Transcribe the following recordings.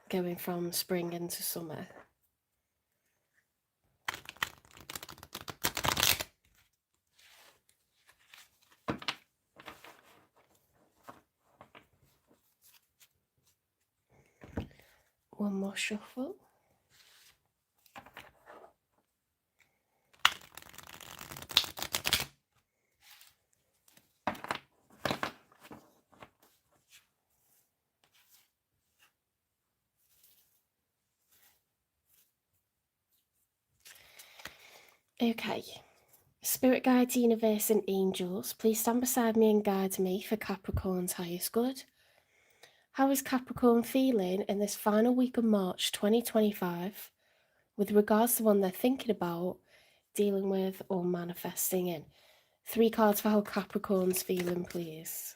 going from spring into summer. One more shuffle. Okay. Spirit guides, universe, and angels, please stand beside me and guide me for Capricorn's highest good. How is Capricorn feeling in this final week of March 2025 with regards to one they're thinking about, dealing with, or manifesting in? 3 cards for how Capricorn's feeling, please.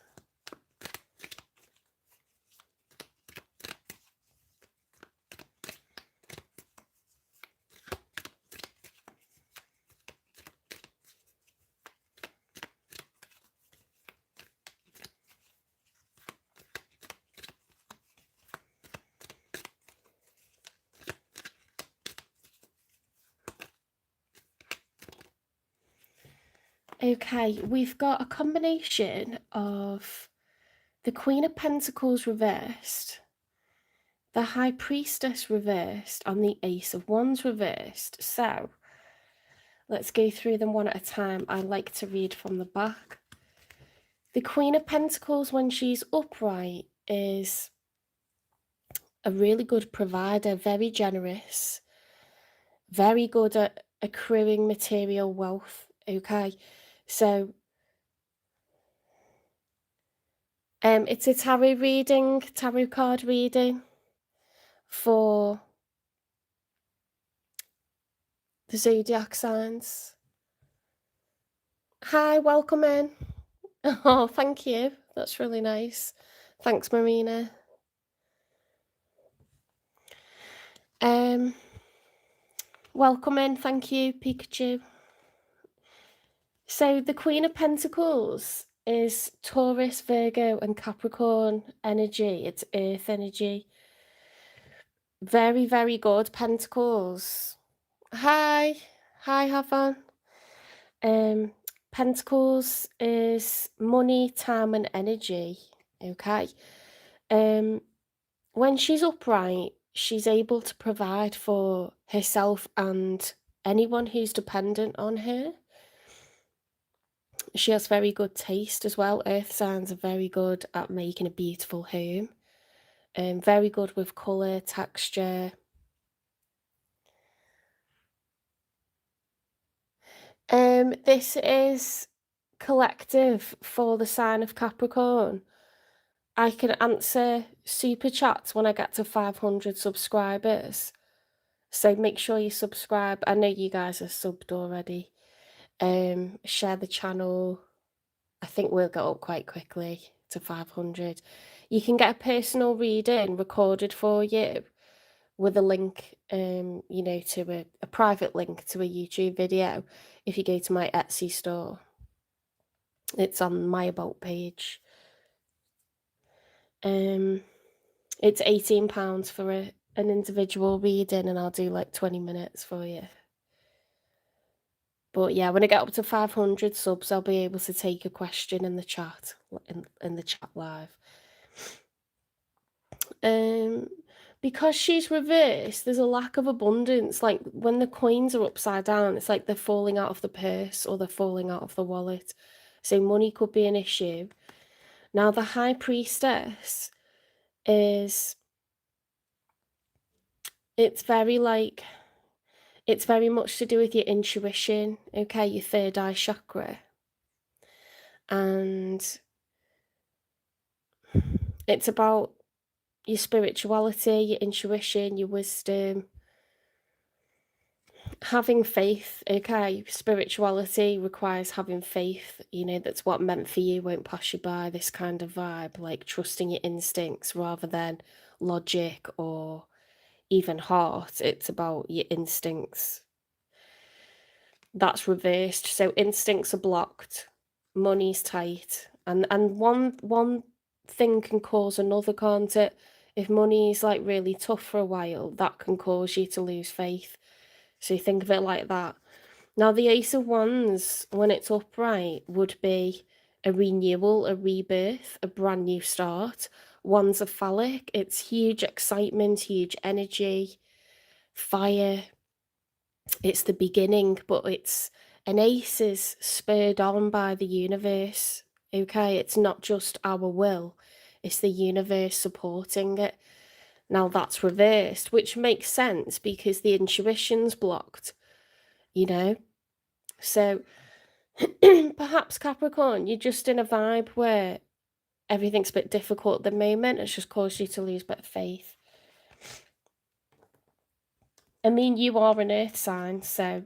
Okay, we've got a combination of the Queen of Pentacles reversed, the High Priestess reversed, and the Ace of Wands reversed. So let's go through them one at a time. I like to read from the back. The Queen of Pentacles, when she's upright, is a really good provider, very generous, very good at accruing material wealth. Okay, so it's a tarot card reading for the zodiac signs. Hi, welcome in. Oh, thank you. That's really nice. Thanks, Marina. Welcome in. Thank you, Pikachu. So the Queen of Pentacles is Taurus, Virgo, and Capricorn energy. It's earth energy. Very, very good. Pentacles. Hi. Hi, Havan. Pentacles is money, time, and energy. Okay. When she's upright, she's able to provide for herself and anyone who's dependent on her. She has very good taste as well. Earth signs are very good at making a beautiful home. Very good with colour, texture. This is collective for the sign of Capricorn. I can answer super chats when I get to 500 subscribers. So make sure you subscribe. I know you guys are subbed already. Share the channel. I think we'll get up quite quickly to 500. You can get a personal reading recorded for you with a link, you know, to a private link to a YouTube video if you go to my Etsy store. It's on my About page. It's £18 for an individual reading, and I'll do like 20 minutes for you. But yeah, when I get up to 500 subs, I'll be able to take a question in the chat, in the chat live. Because she's reversed, there's a lack of abundance. Like when the coins are upside down, it's like they're falling out of the purse or they're falling out of the wallet. So money could be an issue. Now the High Priestess is, it's very much to do with your intuition, okay, your third eye chakra. And it's about your spirituality, your intuition, your wisdom, having faith, okay? Spirituality requires having faith, you know, that's what meant for you won't pass you by, this kind of vibe, like trusting your instincts rather than logic or even heart. It's about your instincts. That's reversed. So instincts are blocked, money's tight, and one thing can cause another, can't it? If money's like really tough for a while, that can cause you to lose faith. So you think of it like that. Now, the Ace of Wands, when it's upright, would be a renewal, a rebirth, a brand new start. Wands are phallic. It's huge excitement, huge energy, fire. It's the beginning, but it's an ace is spurred on by the universe. Okay, it's not just our will, it's the universe supporting it. Now that's reversed, which makes sense because the intuition's blocked, you know? So perhaps Capricorn, you're just in a vibe where everything's a bit difficult at the moment. It's just caused you to lose a bit of faith. I mean, you are an earth sign, so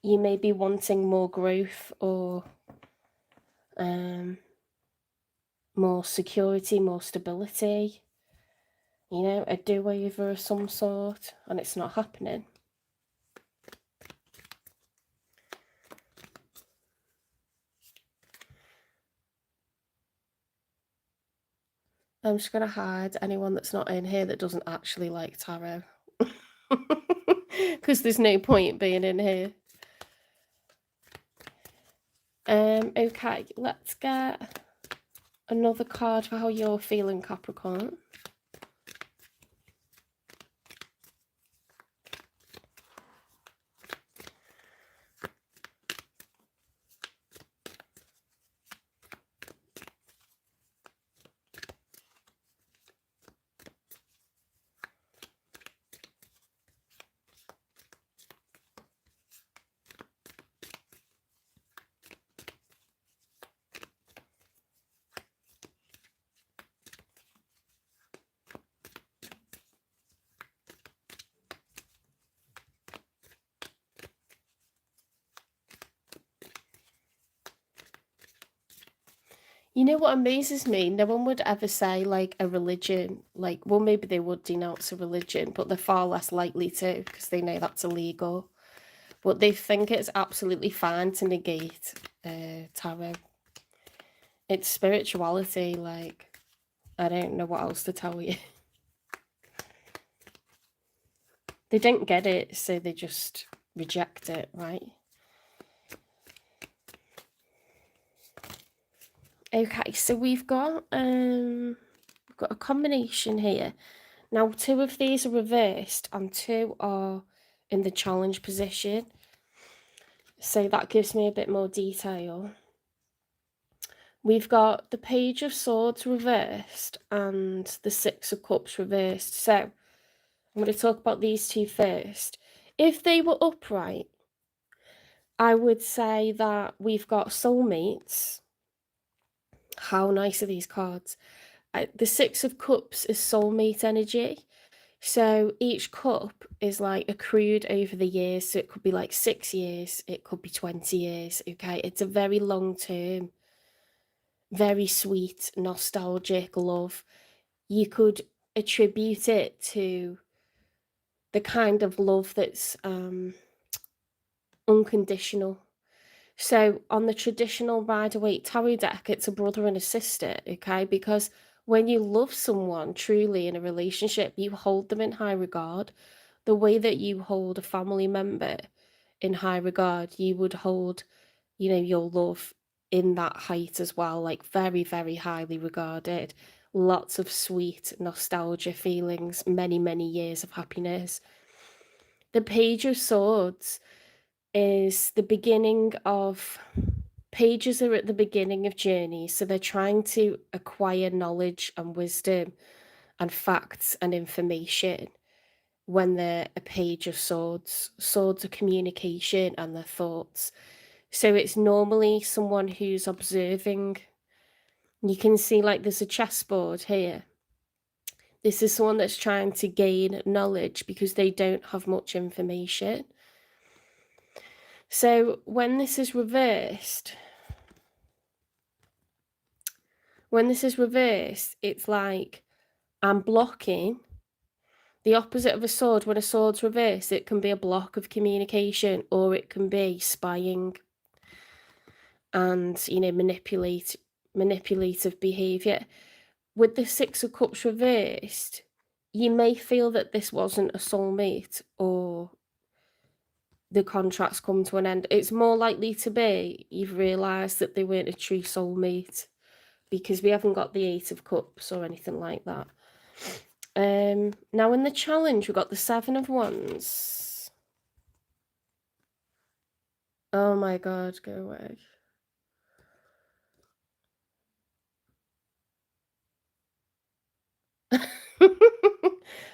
you may be wanting more growth or more security, more stability, you know, a do-over of some sort, and it's not happening. I'm just going to hide anyone that's not in here that doesn't actually like tarot. Because there's no point being in here. Okay, let's get another card for how you're feeling, Capricorn. You know what amazes me? No one would ever say, like, a religion, like, well, maybe they would denounce a religion, but they're far less likely to, because they know that's illegal. But they think it's absolutely fine to negate tarot. It's spirituality, like, I don't know what else to tell you. They don't get it, so they just reject it, right? Okay, so we've got a combination here. Now, 2 of these are reversed and 2 are in the challenge position. So that gives me a bit more detail. We've got the Page of Swords reversed and the 6 of Cups reversed. So I'm going to talk about these 2 first. If they were upright, I would say that we've got soulmates. How nice are these cards? The 6 of Cups is soulmate energy. So each cup is like accrued over the years. So it could be like 6 years, it could be 20 years. Okay, it's a very long term, very sweet, nostalgic love. You could attribute it to the kind of love that's unconditional. So on the traditional Rider-Waite tarot deck, it's a brother and a sister, okay? Because when you love someone truly in a relationship, you hold them in high regard. The way that you hold a family member in high regard, you would hold, you know, your love in that height as well, like very, very highly regarded. Lots of sweet nostalgia feelings, many, many years of happiness. The Page of Swords is the beginning of, pages are at the beginning of journeys, so they're trying to acquire knowledge and wisdom and facts and information when they're a Page of Swords. Swords are communication and their thoughts. So it's normally someone who's observing. You can see like there's a chessboard here. This is someone that's trying to gain knowledge because they don't have much information. So when this is reversed, it's like I'm blocking. The opposite of a sword, when a sword's reversed, it can be a block of communication or it can be spying and, you know, manipulative behavior. with the Six of Cups reversed, you may feel that this wasn't a soulmate or the contract's come to an end. It's more likely to be you've realised that they weren't a true soulmate, because we haven't got the Eight of Cups or anything like that. Now in the challenge, we've got the Seven of Wands. Oh my God, go away.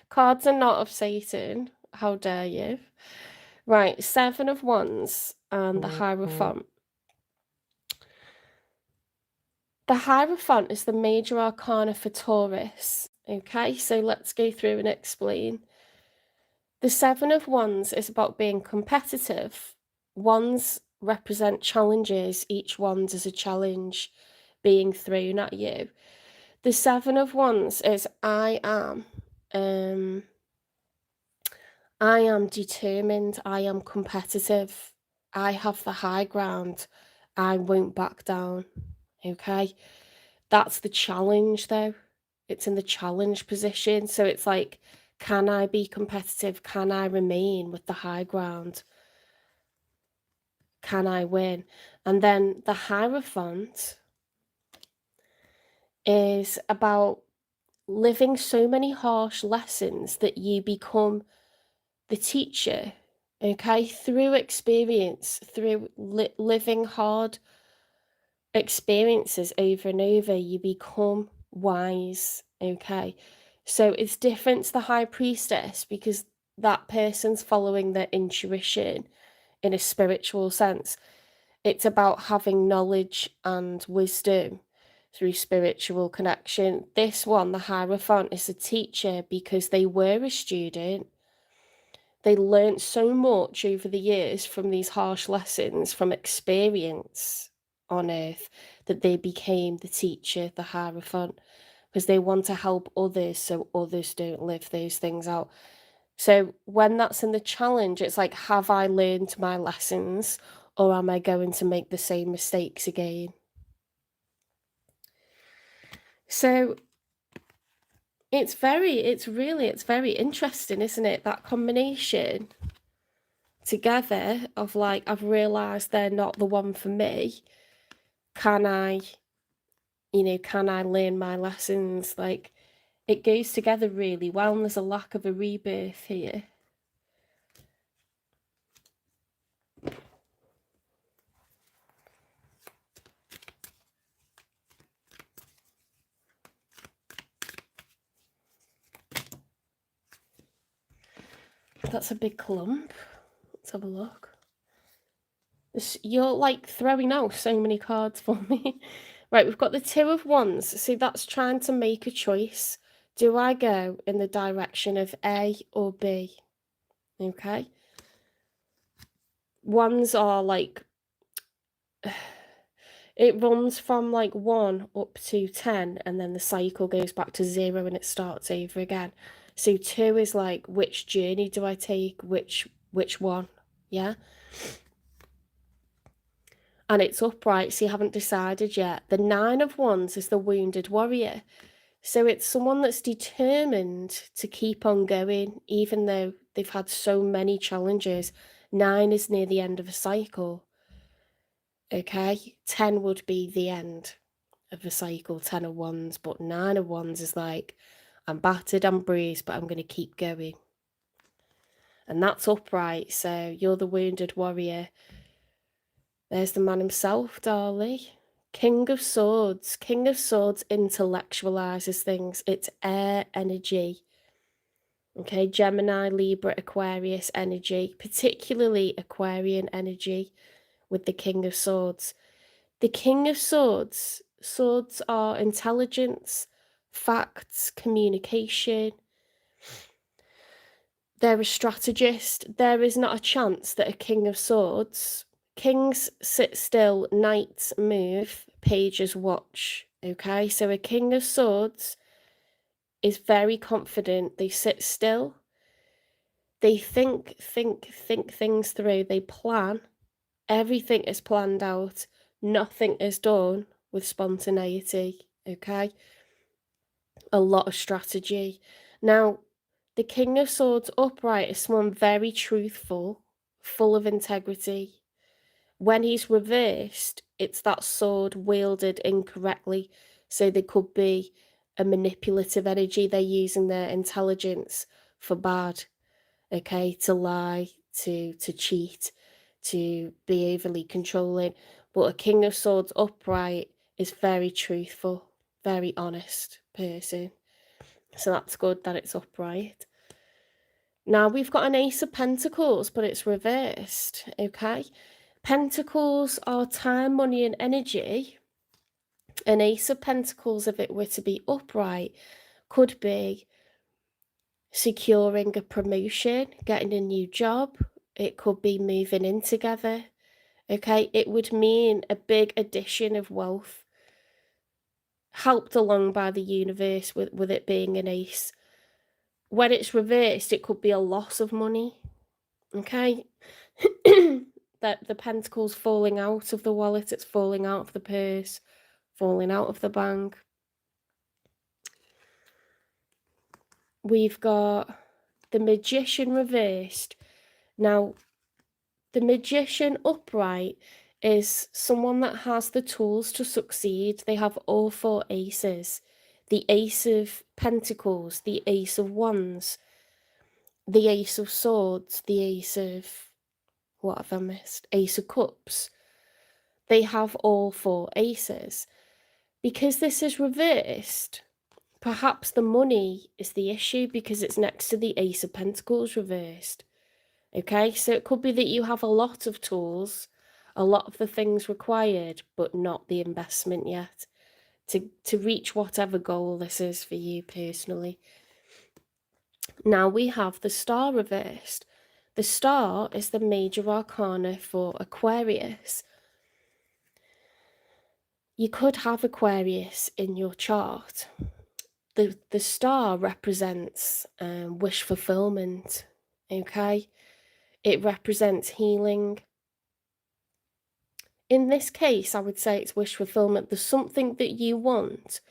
Cards are not of Satan. How dare you? Right, Seven of Wands and the Hierophant. The Hierophant is the major arcana for Taurus. Okay, so let's go through and explain. The Seven of Wands is about being competitive. Wands represent challenges. Each wand is a challenge being thrown at you. The Seven of Wands is I am determined, I am competitive, I have the high ground, I won't back down. Okay, that's the challenge though. It's in the challenge position, so it's like, can I be competitive? Can I remain with the high ground? Can I win? And then the Hierophant is about living so many harsh lessons that you become the teacher, okay? Through experience, through living hard experiences over and over, you become wise, okay? So it's different to the High Priestess, because that person's following their intuition in a spiritual sense. It's about having knowledge and wisdom through spiritual connection. This one, the Hierophant, is a teacher because they were a student. They learnt so much over the years from these harsh lessons, from experience on earth, that they became the teacher, the Hierophant, because they want to help others so others don't live those things out. So when that's in the challenge, it's like, have I learned my lessons, or am I going to make the same mistakes again? So it's very interesting, isn't it? That combination together of like, I've realised they're not the one for me. Can I learn my lessons? Like, it goes together really well, and there's a lack of a rebirth here. That's a big clump. Let's have a look. You're like throwing out so many cards for me. Right, we've got the Two of Wands. See, that's trying to make a choice. Do I go in the direction of A or B? Okay. Wands are like, it runs from like 1 up to 10, and then the cycle goes back to 0 and it starts over again. So 2 is like, which journey do I take? Which one? Yeah. And it's upright, so you haven't decided yet. The Nine of Wands is the wounded warrior. So it's someone that's determined to keep on going, even though they've had so many challenges. 9 is near the end of a cycle. Okay, 10 would be the end of a cycle, 10 of Wands, but 9 of Wands is like, I'm battered, I'm bruised, but I'm going to keep going. And that's upright, so you're the wounded warrior. There's the man himself, darling. King of Swords. King of Swords intellectualizes things. It's air energy. Okay, Gemini, Libra, Aquarius energy, particularly Aquarian energy with the King of Swords. The King of Swords, swords are intelligence, facts, communication. They're a strategist. There is not a chance that a King of Swords, kings sit still, knights move, pages watch. Okay, so a King of Swords is very confident. They sit still. They think things through. They plan. Everything is planned out. Nothing is done with spontaneity. Okay. a lot of strategy. Now, the King of Swords upright is someone very truthful, full of integrity. When he's reversed, it's that sword wielded incorrectly. So there could be a manipulative energy. They're using their intelligence for bad, okay, to lie, to cheat, to be overly controlling. But a King of Swords upright is very truthful, very honest person. So that's good that it's upright. Now we've got an Ace of Pentacles, but it's reversed, okay? Pentacles are time, money, and energy. An Ace of Pentacles, if it were to be upright, could be securing a promotion, getting a new job. It could be moving in together, okay? It would mean a big addition of wealth, helped along by the universe with it being an ace. When it's reversed, it could be a loss of money, okay? That the pentacle's falling out of the wallet, it's falling out of the purse, falling out of the bank. We've got the Magician reversed. Now, the Magician upright is someone that has the tools to succeed. They have all four aces. The Ace of Pentacles, the Ace of Wands, the Ace of Swords, the Ace of... what have I missed? Ace of Cups. They have all four aces. Because this is reversed, perhaps the money is the issue because it's next to the Ace of Pentacles reversed. Okay, so it could be that you have a lot of tools, a lot of the things required, but not the investment yet to reach whatever goal this is for you personally. Now we have the Star reversed. The Star is the major arcana for Aquarius. You could have Aquarius in your chart. The Star represents wish fulfillment, okay? It represents healing. In this case, I would say it's wish fulfillment. There's something that you want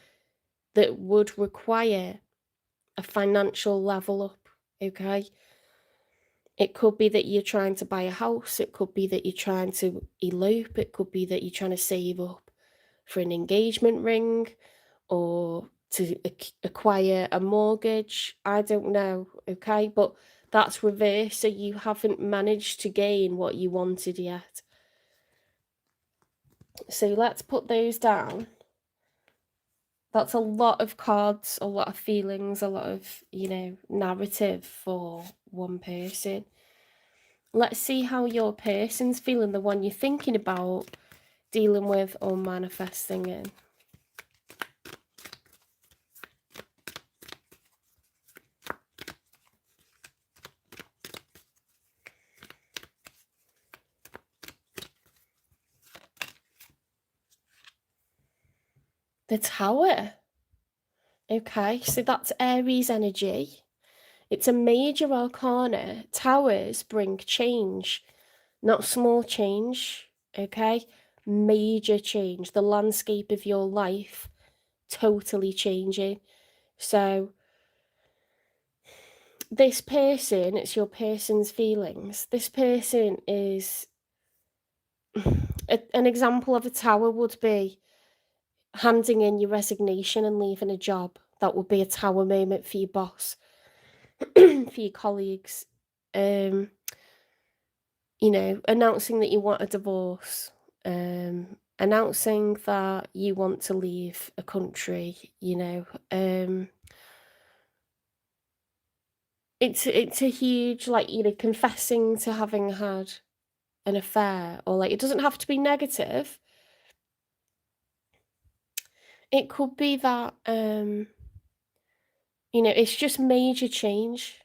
that would require a financial level up, okay? It could be that you're trying to buy a house. It could be that you're trying to elope. It could be that you're trying to save up for an engagement ring or to acquire a mortgage. I don't know, okay? But that's reverse, so you haven't managed to gain what you wanted yet. So let's put those down. That's a lot of cards, a lot of feelings, a lot of, narrative for one person. Let's see how your person's feeling, the one you're thinking about dealing with or manifesting in. The Tower. Okay, so that's Aries energy. It's a major arcana. Towers bring change, not small change, okay? Major change. The landscape of your life totally changing. So this person, it's your person's feelings. This person is... an example of a tower would be handing in your resignation and leaving a job. That would be a tower moment for your boss, for your colleagues. Announcing that you want a divorce, announcing that you want to leave a country, it's a huge, confessing to having had an affair, or it doesn't have to be negative. It could be that, it's just major change.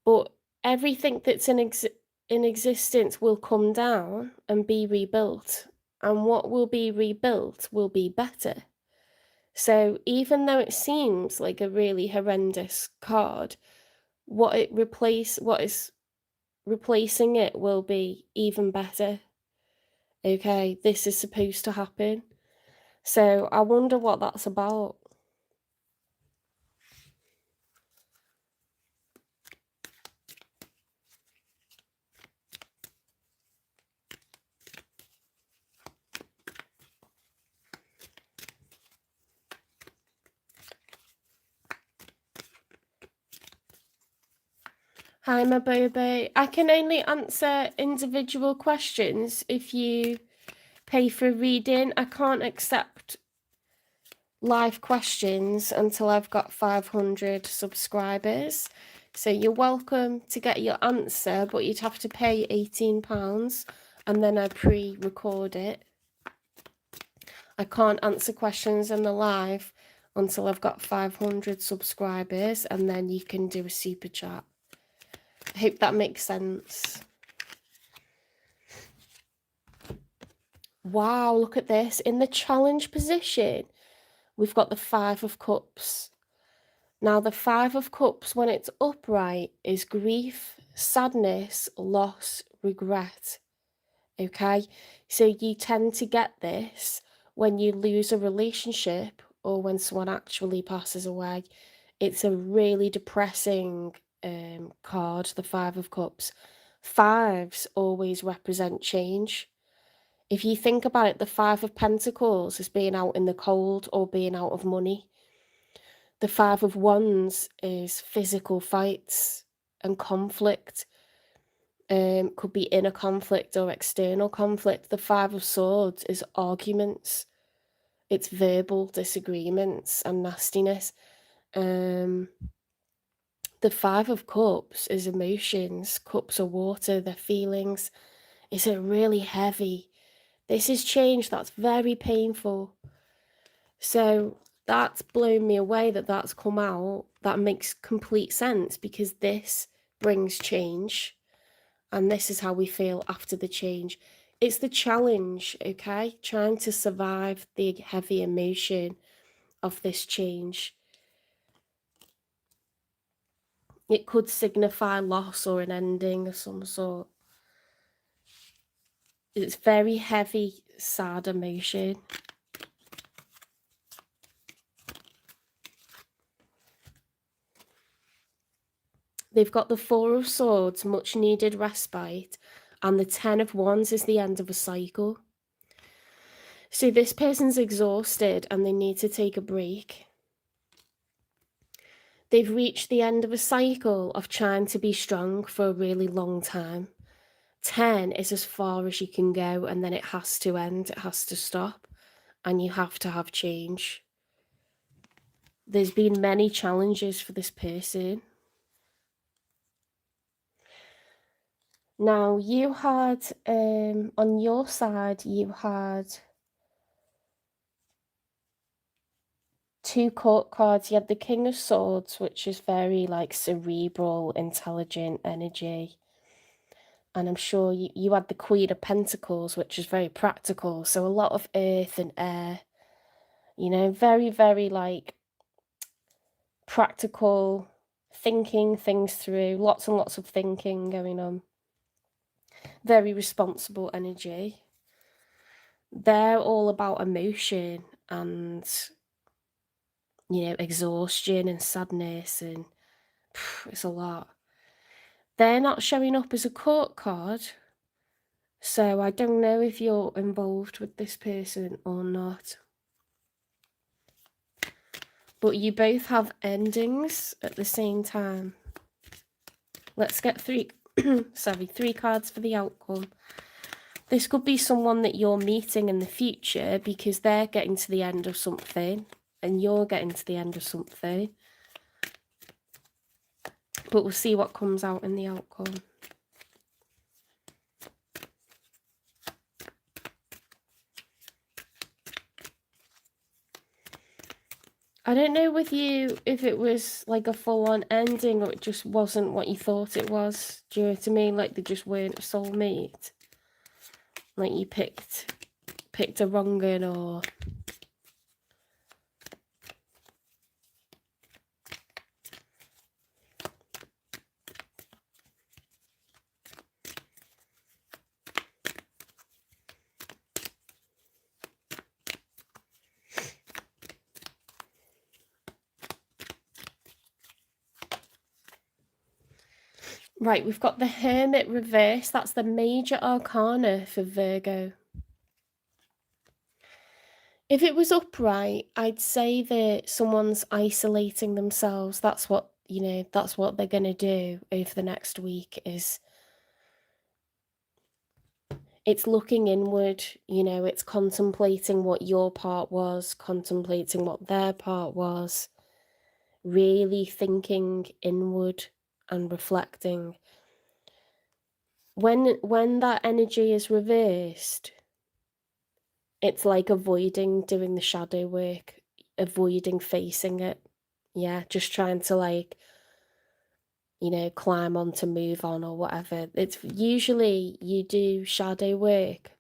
But everything that's in existence will come down and be rebuilt. And what will be rebuilt will be better. So even though it seems like a really horrendous card, what is replacing it will be even better. Okay, this is supposed to happen. So I wonder what that's about. Hi, my baby. I can only answer individual questions if you pay for a reading. I can't accept live questions until I've got 500 subscribers. So you're welcome to get your answer, but you'd have to pay £18 and then I pre-record it. I can't answer questions in the live until I've got 500 subscribers, and then you can do a super chat. I hope that makes sense. Wow, look at this. In the challenge position, we've got the 5 of Cups. Now, the 5 of Cups, when it's upright, is grief, sadness, loss, regret. Okay? So you tend to get this when you lose a relationship or when someone actually passes away. It's a really depressing card, the 5 of Cups. 5s always represent change. If you think about it, the 5 of Pentacles is being out in the cold or being out of money. The 5 of Wands is physical fights and conflict. Could be inner conflict or external conflict. The 5 of Swords is arguments. It's verbal disagreements and nastiness. The 5 of Cups is emotions. Cups are water, they're feelings. It's a really heavy. This is change that's very painful. So that's blown me away that that's come out. That makes complete sense because this brings change. And this is how we feel after the change. It's the challenge, okay? Trying to survive the heavy emotion of this change. It could signify loss or an ending of some sort. It's very heavy, sad emotion. They've got the 4 of Swords, much needed respite, and the 10 of Wands is the end of a cycle. So this person's exhausted and they need to take a break. They've reached the end of a cycle of trying to be strong for a really long time. 10 is as far as you can go, and then it has to end, it has to stop, and you have to have change. There's been many challenges for this person. Now, you had, on your side, you had 2 court cards. You had the King of Swords, which is very like cerebral, intelligent energy. And I'm sure you had the Queen of Pentacles, which is very practical. So a lot of earth and air, you know, very, very like practical, thinking things through, lots and lots of thinking going on. Very responsible energy. They're all about emotion and, you know, exhaustion and sadness, and it's a lot. They're not showing up as a court card, so I don't know if you're involved with this person or not. But you both have endings at the same time. Let's get 3 cards for the outcome. This could be someone that you're meeting in the future because they're getting to the end of something and you're getting to the end of something. But we'll see what comes out in the outcome. I don't know with you if it was like a full-on ending or it just wasn't what you thought it was. Do you know what I mean? Like they just weren't a soulmate. Like you picked a wrong one, or... Right, we've got the Hermit reverse. That's the major arcana for Virgo. If it was upright, I'd say that someone's isolating themselves. That's what you know, that's what they're going to do over the next week. Is it's looking inward, you know, it's contemplating what your part was, contemplating what their part was, really thinking inward and reflecting. When that energy is reversed, it's like avoiding doing the shadow work, avoiding facing it. Yeah, just trying to, like, you know, climb on to move on or whatever. It's usually you do shadow work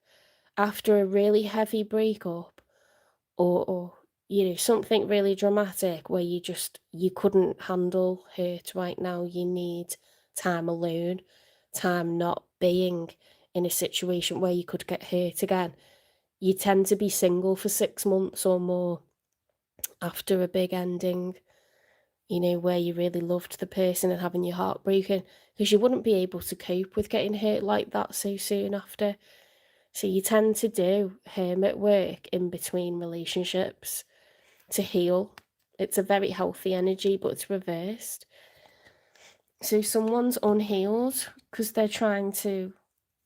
after a really heavy breakup, or you know, something really dramatic where you couldn't handle hurt right now. You need time alone, time not being in a situation where you could get hurt again. You tend to be single for 6 months or more after a big ending, you know, where you really loved the person and having your heart broken, because you wouldn't be able to cope with getting hurt like that so soon after. So you tend to do hermit work in between relationships to heal. It's a very healthy energy, but it's reversed. So someone's unhealed because they're trying to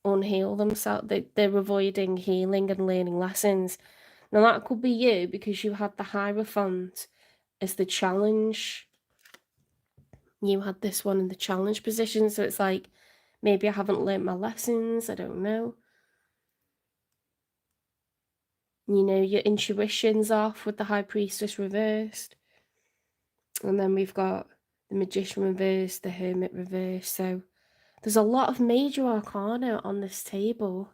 unheal themselves. They're avoiding healing and learning lessons. Now that could be you, because you had the Hierophant as the challenge. You had this one in the challenge position, so it's like, maybe I haven't learnt my lessons, I don't know. You know, your intuition's off with the High Priestess reversed. And then we've got the Magician reversed, the Hermit reversed. So there's a lot of major arcana on this table.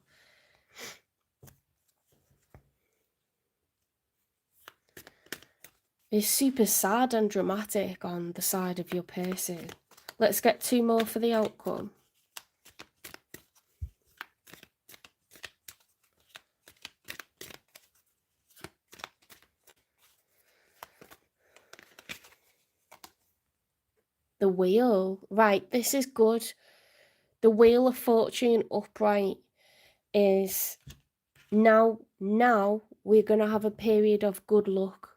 It's super sad and dramatic on the side of your person. Let's get 2 more for the outcome. The Wheel. Right, this is good. The Wheel of Fortune upright is now we're going to have a period of good luck.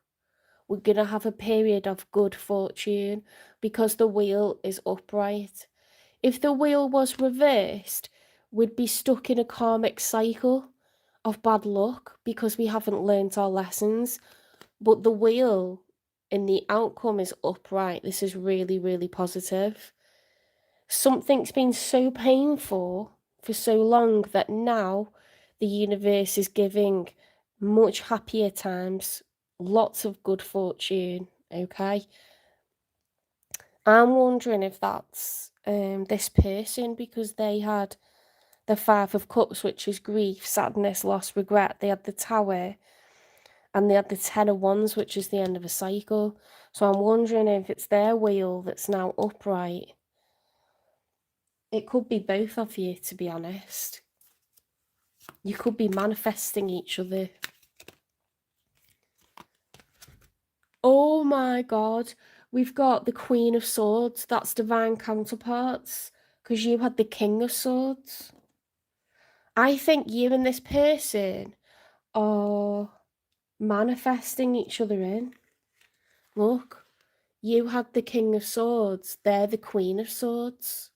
We're going to have a period of good fortune because the wheel is upright. If the wheel was reversed, we'd be stuck in a karmic cycle of bad luck because we haven't learnt our lessons. But the wheel in the outcome is upright. This is really, really positive. Something's been so painful for so long that now the universe is giving much happier times, lots of good fortune, okay? I'm wondering if that's this person, because they had the 5 of Cups, which is grief, sadness, loss, regret. They had the Tower, and they had the 10 of Wands, which is the end of a cycle. So I'm wondering if it's their wheel that's now upright. It could be both of you, to be honest. You could be manifesting each other. Oh my God. We've got the Queen of Swords. That's divine counterparts, because you had the King of Swords. I think you and this person are manifesting each other in. Look, you had the King of Swords. They're the Queen of Swords.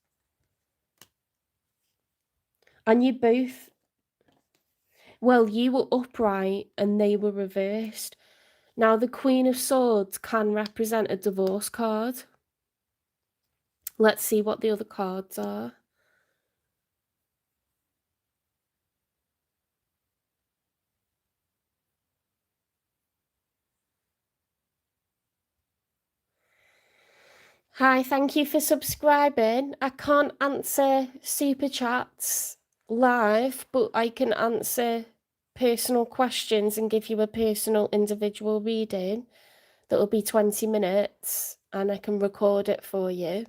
And you both... Well, you were upright and they were reversed. Now, the Queen of Swords can represent a divorce card. Let's see what the other cards are. Hi, thank you for subscribing. I can't answer super chats live, but I can answer personal questions and give you a personal individual reading that will be 20 minutes, and I can record it for you.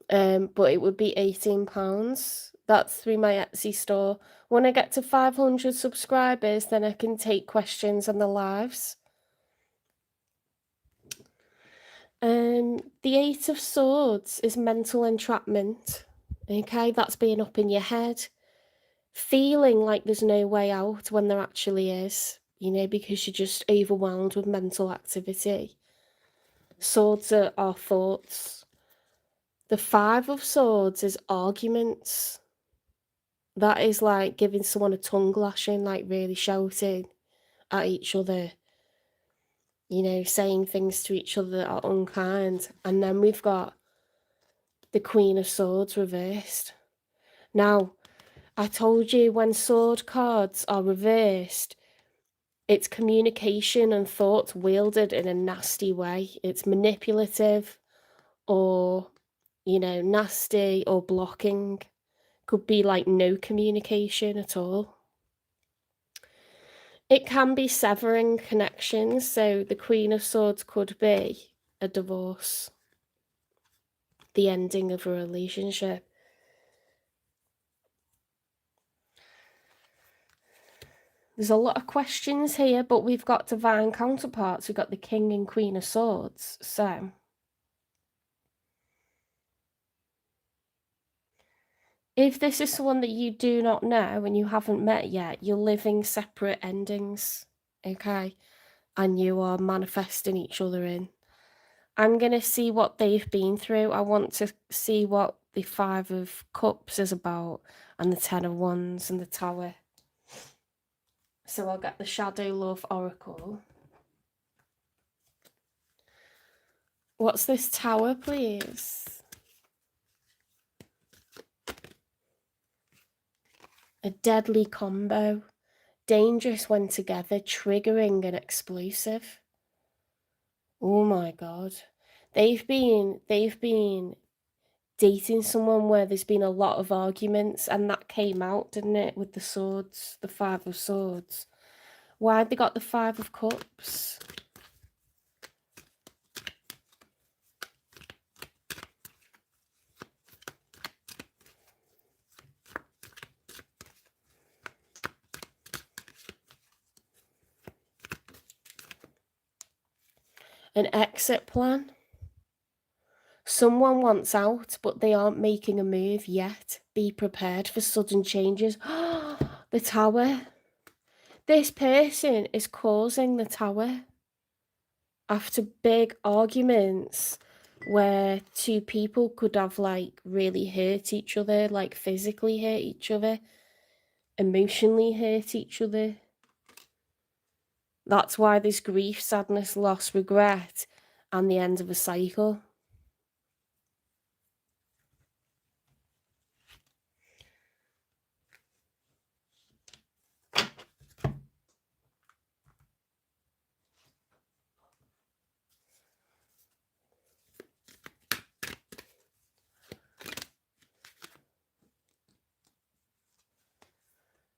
But it would be £18. That's through my Etsy store. When I get to 500 subscribers, then I can take questions on the lives. The 8 of Swords is mental entrapment. Okay, that's being up in your head, feeling like there's no way out when there actually is, you know, because you're just overwhelmed with mental activity. Swords are our thoughts. The Five of Swords is arguments. That is like giving someone a tongue lashing, like really shouting at each other, you know, saying things to each other that are unkind. And then we've got the Queen of Swords reversed. Now, I told you when sword cards are reversed, it's communication and thoughts wielded in a nasty way. It's manipulative or, you know, nasty or blocking. Could be like no communication at all. It can be severing connections. So the Queen of Swords could be a divorce, the ending of a relationship. There's a lot of questions here, but we've got divine counterparts. We've got the King and Queen of Swords. So if this is someone that you do not know and you haven't met yet, you're living separate endings, okay? And you are manifesting each other in. I'm going to see what they've been through. I want to see what the Five of Cups is about, and the Ten of Wands and the Tower. So I'll get the Shadow Love Oracle. What's this Tower, please? A deadly combo. Dangerous when together, triggering and explosive. Oh my God. They've been dating someone where there's been a lot of arguments, and that came out, didn't it, with the swords, the Five of Swords. Why'd they got the Five of Cups? An exit plan. Someone wants out, but they aren't making a move yet. Be prepared for sudden changes. The Tower. This person is causing the Tower after big arguments where two people could have like really hurt each other, like physically hurt each other, emotionally hurt each other. That's why there's grief, sadness, loss, regret, and the end of a cycle.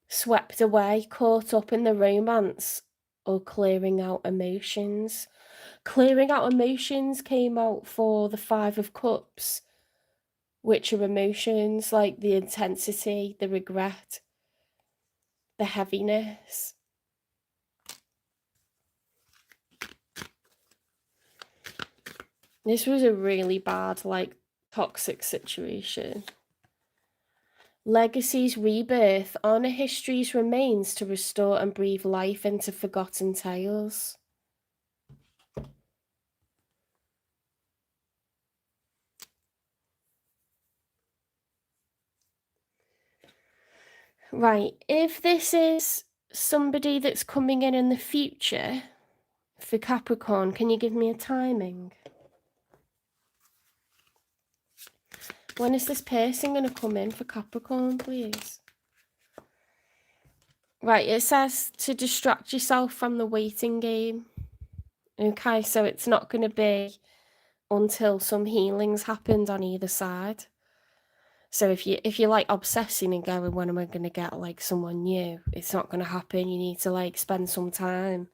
Swept away, caught up in the romance, or clearing out emotions. Clearing out emotions came out for the Five of Cups, which are emotions like the intensity, the regret, the heaviness. This was a really bad, like, toxic situation. Legacy's rebirth, honor history's remains to restore and breathe life into forgotten tales. Right, if this is somebody that's coming in the future for Capricorn, can you give me a timing? When is this person going to come in for Capricorn, please? Right, it says to distract yourself from the waiting game. Okay, so it's not going to be until some healings happened on either side. So if you're like obsessing and going, when am I going to get like someone new? It's not going to happen. You need to like spend some time.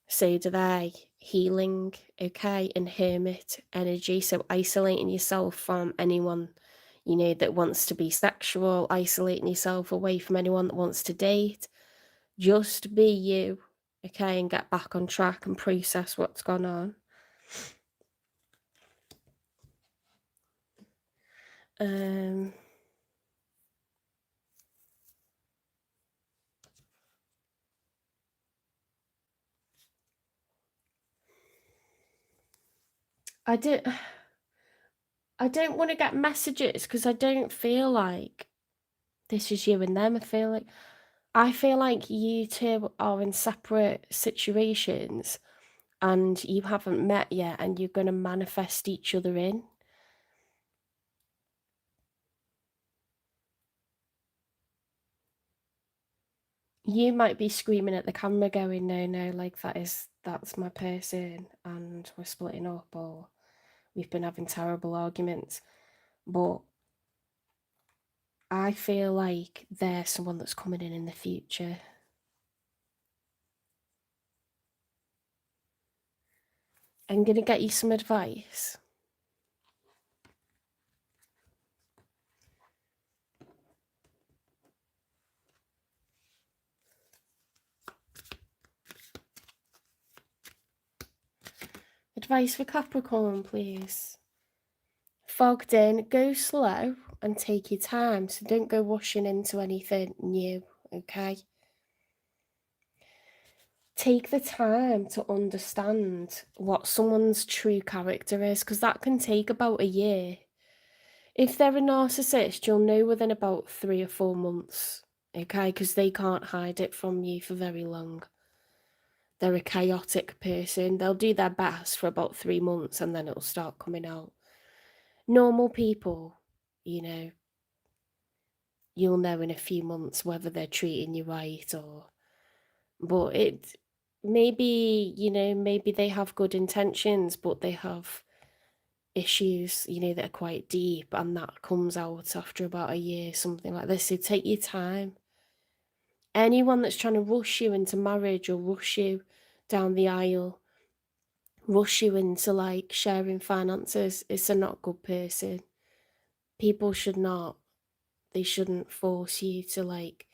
So do they. Healing, okay, and hermit energy. So isolating yourself from anyone, you know, that wants to be sexual, isolating yourself away from anyone that wants to date. Just be you, okay, and get back on track and process what's gone on. I don't want to get messages because I don't feel like this is you and them. I feel like you two are in separate situations and you haven't met yet and you're going to manifest each other in. You might be screaming at the camera going, no, like that's my person and we're splitting up or we've been having terrible arguments. But I feel like there's someone that's coming in the future. I'm going to get you some advice. Advice for Capricorn, please. Fogged in, go slow and take your time. So don't go rushing into anything new, okay? Take the time to understand what someone's true character is, because that can take about a year. If they're a narcissist, you'll know within about 3 or 4 months, okay? Because they can't hide it from you for very long. They're a chaotic person. They'll do their best for about 3 months and then it'll start coming out. Normal people, you know, you'll know in a few months whether they're treating you right or... But it... Maybe, you know, maybe they have good intentions, but they have issues, you know, that are quite deep and that comes out after about a year, something like this. So take your time. Anyone that's trying to rush you into marriage or rush you down the aisle, rush you into like sharing finances, is a not good person. People should not, they shouldn't force you to like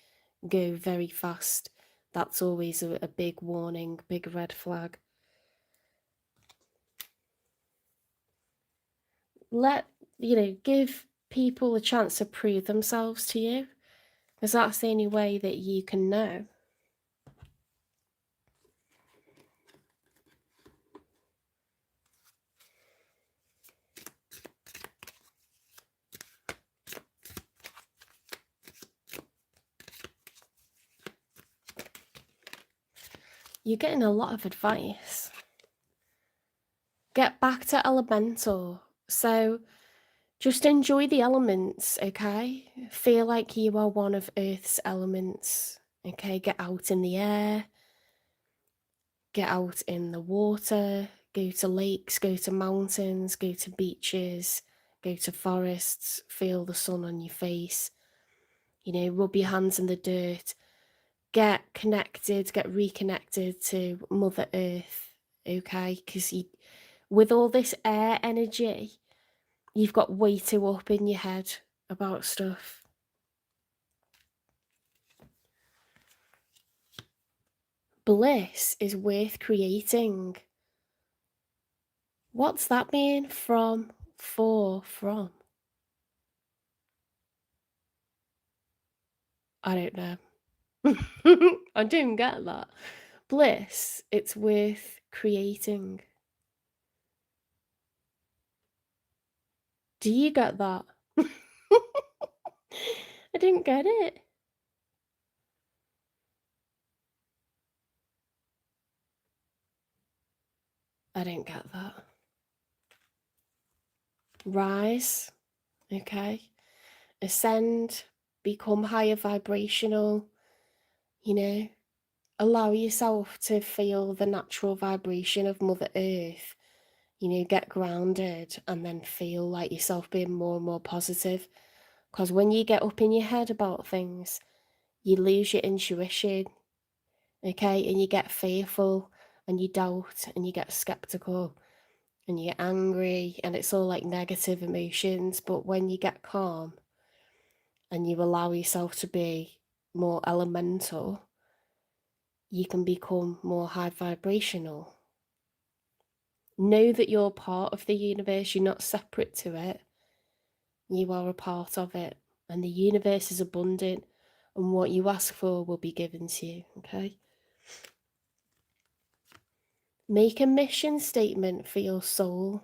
go very fast. That's always a big warning, big red flag. Give people a chance to prove themselves to you, because that's the only way that you can know. You're getting a lot of advice. Get back to elemental. So just enjoy the elements, okay? Feel like you are one of Earth's elements, okay? Get out in the air, get out in the water, go to lakes, go to mountains, go to beaches, go to forests, feel the sun on your face, you know, rub your hands in the dirt, get connected, get reconnected to Mother Earth, okay? Because with all this air energy, you've got way too up in your head about stuff. Bliss is worth creating. What's that mean? From, for, from? I don't know. I didn't get that. Bliss, it's worth creating. Do you get that? I didn't get it. I didn't get that. Rise, okay. Ascend, become higher vibrational, you know. Allow yourself to feel the natural vibration of Mother Earth, you know, get grounded and then feel like yourself being more and more positive. Because when you get up in your head about things, you lose your intuition, okay, and you get fearful and you doubt and you get skeptical and you get angry and it's all like negative emotions. But when you get calm and you allow yourself to be more elemental, you can become more high vibrational. Know that you're part of the universe, you're not separate to it. You are a part of it, and the universe is abundant, and what you ask for will be given to you, okay? Make a mission statement for your soul.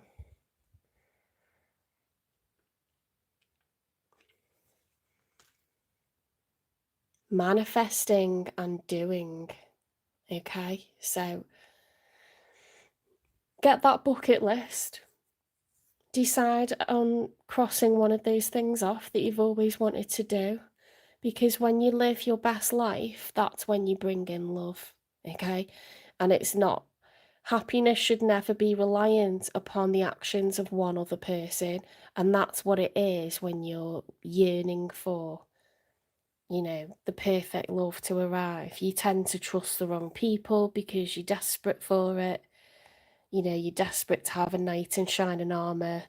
manifesting and doing. Okay, so get that bucket list. Decide on crossing one of those things off that you've always wanted to do. Because when you live your best life, that's when you bring in love. Okay? And it's not. Happiness should never be reliant upon the actions of one other person. And that's what it is when you're yearning for, the perfect love to arrive. You tend to trust the wrong people because you're desperate for it. You're desperate to have a knight in shining armour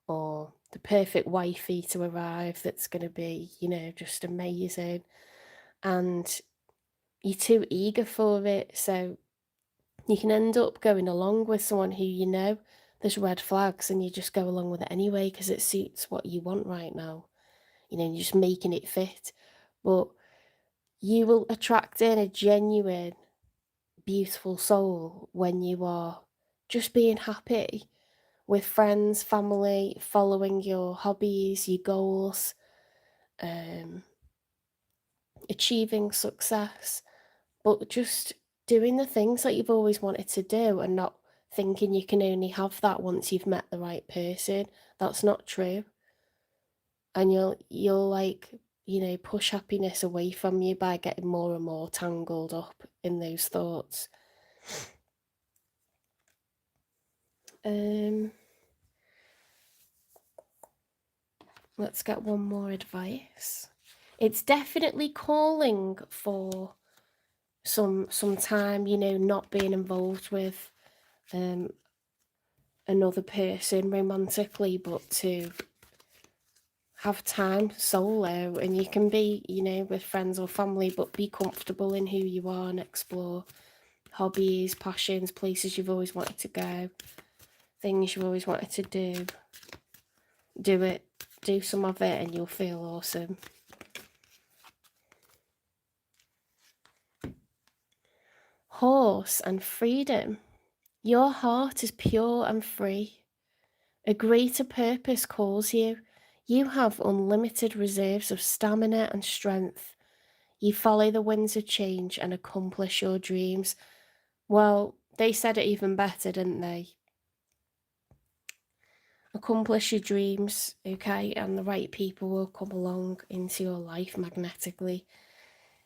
or the perfect wifey to arrive that's going to be, just amazing. And you're too eager for it. So you can end up going along with someone who, there's red flags and you just go along with it anyway because it suits what you want right now. You're just making it fit. But you will attract in a genuine, beautiful soul when you are just being happy with friends, family, following your hobbies, your goals, achieving success, but just doing the things that you've always wanted to do and not thinking you can only have that once you've met the right person. That's not true. And you'll push happiness away from you by getting more and more tangled up in those thoughts. Let's get one more advice. It's definitely calling for some time, not being involved with another person romantically, but to have time solo. And you can be, with friends or family, but be comfortable in who you are and explore hobbies, passions, places you've always wanted to go, things you've always wanted to do. Do it. Do some of it and you'll feel awesome. Horse and freedom. Your heart is pure and free. A greater purpose calls you. You have unlimited reserves of stamina and strength. You follow the winds of change and accomplish your dreams. Well, they said it even better, didn't they? Accomplish your dreams, okay? And the right people will come along into your life magnetically.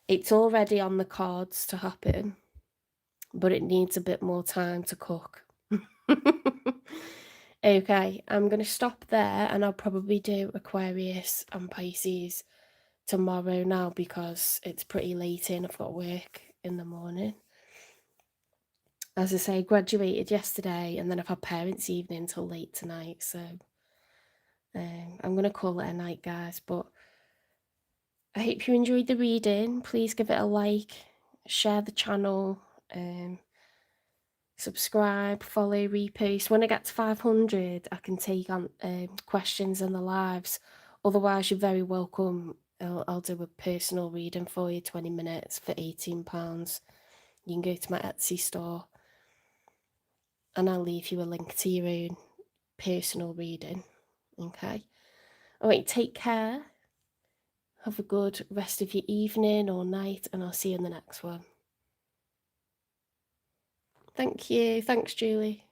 It's already on the cards to happen, but it needs a bit more time to cook. Okay, I'm going to stop there and I'll probably do Aquarius and Pisces tomorrow now because it's pretty late in. I've got work in the morning. As I say, graduated yesterday and then I've had parents' evening till late tonight. So I'm going to call it a night, guys. But I hope you enjoyed the reading. Please give it a like, share the channel, subscribe, follow, repost. When I get to 500, I can take on questions in the lives. Otherwise, you're very welcome. I'll do a personal reading for you, 20 minutes for £18. You can go to my Etsy store and I'll leave you a link to your own personal reading. Okay. All right, take care. Have a good rest of your evening or night, and I'll see you in the next one. Thank you. Thanks, Julie.